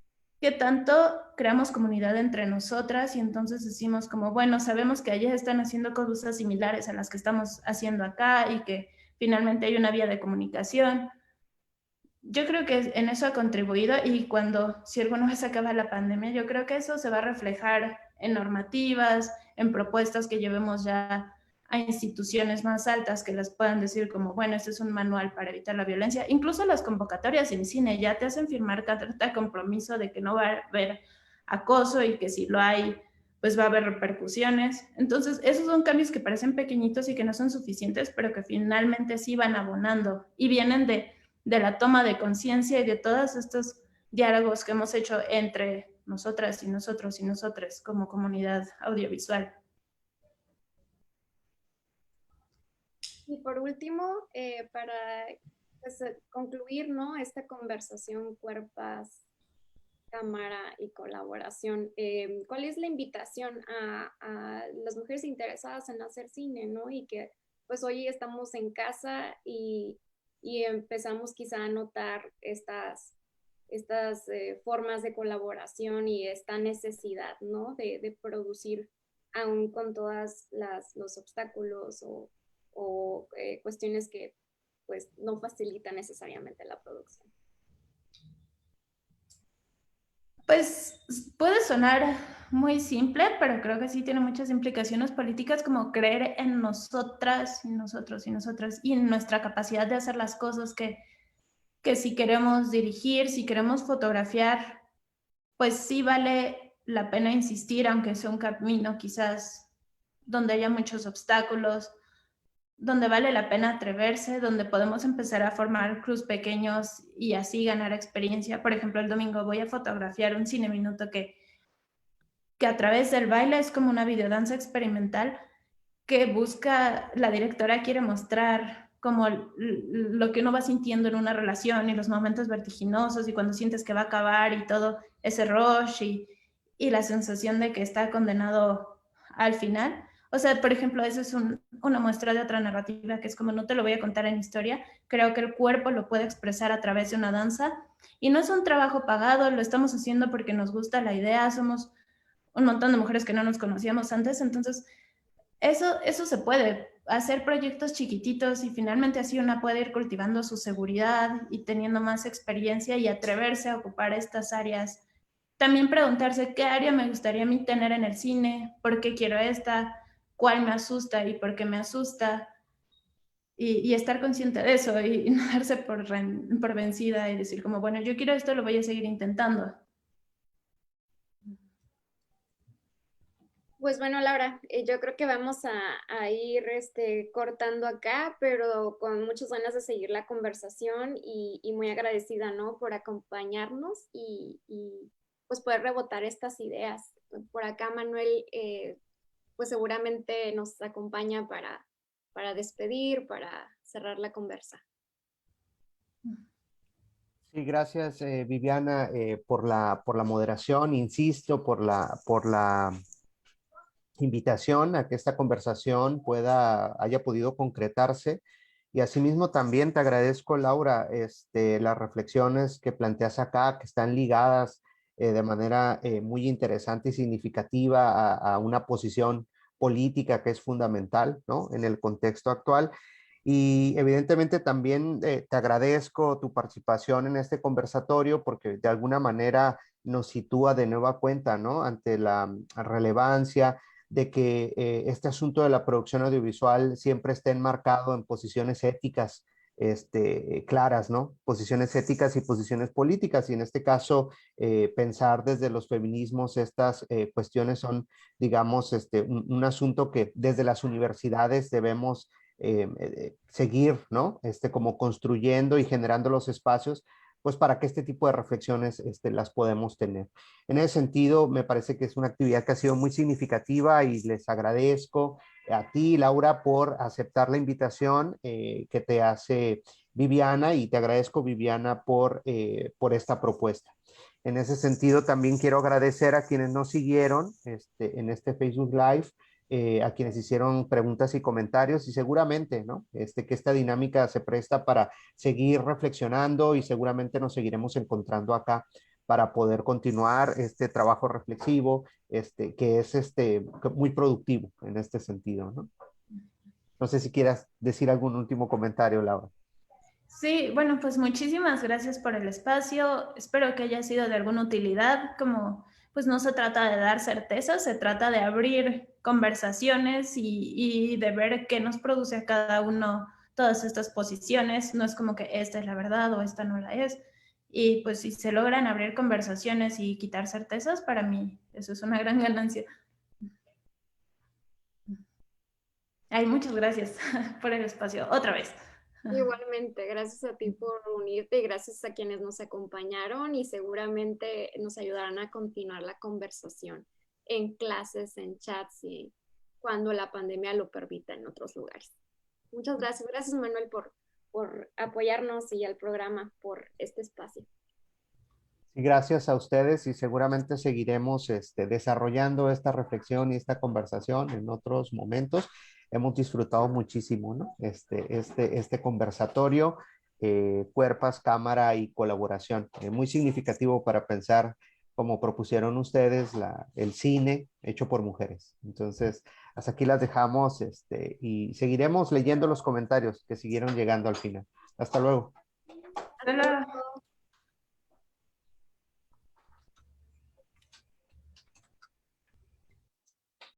que tanto creamos comunidad entre nosotras y entonces decimos como, bueno, sabemos que ellas están haciendo cosas similares a las que estamos haciendo acá y que finalmente hay una vía de comunicación. Yo creo que en eso ha contribuido y si alguna vez acaba la pandemia, yo creo que eso se va a reflejar en normativas, en propuestas que llevemos ya a instituciones más altas que les puedan decir como, bueno, este es un manual para evitar la violencia. Incluso las convocatorias en cine ya te hacen firmar carta de compromiso de que no va a haber acoso y que si lo hay, pues va a haber repercusiones. Entonces, esos son cambios que parecen pequeñitos y que no son suficientes, pero que finalmente sí van abonando y vienen de la toma de conciencia y de todos estos diálogos que hemos hecho entre nosotras y nosotros y nosotros como comunidad audiovisual. Y por último, para pues, concluir, ¿no? Esta conversación cuerpas, cámara y colaboración, ¿cuál es la invitación a las mujeres interesadas en hacer cine, ¿no? Y que pues hoy estamos en casa y empezamos quizá a notar estas formas de colaboración y esta necesidad, ¿no? De producir aún con todas los obstáculos o cuestiones que pues no facilitan necesariamente la producción. Pues puede sonar muy simple, pero creo que sí tiene muchas implicaciones políticas, como creer en nosotras y nosotros y nosotras y en nuestra capacidad de hacer las cosas que si queremos dirigir, si queremos fotografiar, pues sí vale la pena insistir, aunque sea un camino quizás donde haya muchos obstáculos, donde vale la pena atreverse, donde podemos empezar a formar crews pequeños y así ganar experiencia. Por ejemplo, el domingo voy a fotografiar un cine minuto que a través del baile es como una videodanza experimental que busca, la directora quiere mostrar como lo que uno va sintiendo en una relación y los momentos vertiginosos y cuando sientes que va a acabar y todo ese rush y la sensación de que está condenado al final. O sea, por ejemplo, eso es una muestra de otra narrativa que es como no te lo voy a contar en historia, creo que el cuerpo lo puede expresar a través de una danza y no es un trabajo pagado, lo estamos haciendo porque nos gusta la idea, somos un montón de mujeres que no nos conocíamos antes, entonces eso se puede, hacer proyectos chiquititos y finalmente así una puede ir cultivando su seguridad y teniendo más experiencia y atreverse a ocupar estas áreas. También preguntarse qué área me gustaría a mí tener en el cine, por qué quiero esta, cuál me asusta y por qué me asusta. Y estar consciente de eso y no darse por vencida y decir como, bueno, yo quiero esto, lo voy a seguir intentando. Pues bueno, Laura, yo creo que vamos a ir cortando acá, pero con muchas ganas de seguir la conversación y muy agradecida, ¿no? Por acompañarnos y pues poder rebotar estas ideas. Por acá Manuel, pues seguramente nos acompaña para despedir, para cerrar la conversa. Sí, gracias, Viviana, por la moderación, insisto, por la invitación a que esta conversación haya podido concretarse. Y asimismo también te agradezco, Laura, las reflexiones que planteas acá, que están ligadas de manera muy interesante y significativa a una posición política que es fundamental, ¿no? En el contexto actual. Y evidentemente también te agradezco tu participación en este conversatorio porque de alguna manera nos sitúa de nueva cuenta, ¿no? Ante la relevancia de que este asunto de la producción audiovisual siempre esté enmarcado en posiciones éticas claras, ¿no? Posiciones éticas y posiciones políticas. Y en este caso, pensar desde los feminismos estas cuestiones son, digamos, un asunto que desde las universidades debemos seguir, ¿no? Como construyendo y generando los espacios pues para que este tipo de reflexiones las podemos tener. En ese sentido, me parece que es una actividad que ha sido muy significativa y les agradezco a ti, Laura, por aceptar la invitación que te hace Viviana y te agradezco, Viviana, por esta propuesta. En ese sentido, también quiero agradecer a quienes nos siguieron en este Facebook Live, a quienes hicieron preguntas y comentarios y seguramente, ¿no? Que esta dinámica se presta para seguir reflexionando y seguramente nos seguiremos encontrando acá para poder continuar este trabajo reflexivo, que es muy productivo en este sentido, ¿no? No sé si quieras decir algún último comentario, Laura. Sí, bueno, pues muchísimas gracias por el espacio. Espero que haya sido de alguna utilidad. Como pues no se trata de dar certezas, se trata de abrir conversaciones y de ver qué nos produce a cada uno todas estas posiciones. No es como que esta es la verdad o esta no la es. Y pues si se logran abrir conversaciones y quitar certezas, para mí eso es una gran ganancia. Ay, muchas gracias por el espacio. Otra vez. Igualmente, gracias a ti por unirte y gracias a quienes nos acompañaron y seguramente nos ayudarán a continuar la conversación en clases, en chats y cuando la pandemia lo permita en otros lugares. Muchas gracias. Gracias, Manuel, por apoyarnos y al programa, por este espacio. Y gracias a ustedes y seguramente seguiremos desarrollando esta reflexión y esta conversación en otros momentos. Hemos disfrutado muchísimo, ¿no? Este conversatorio, cuerpas, cámara y colaboración. Muy significativo para pensar, como propusieron ustedes, el cine hecho por mujeres. Entonces, hasta aquí las dejamos y seguiremos leyendo los comentarios que siguieron llegando al final. Hasta luego. Hasta luego.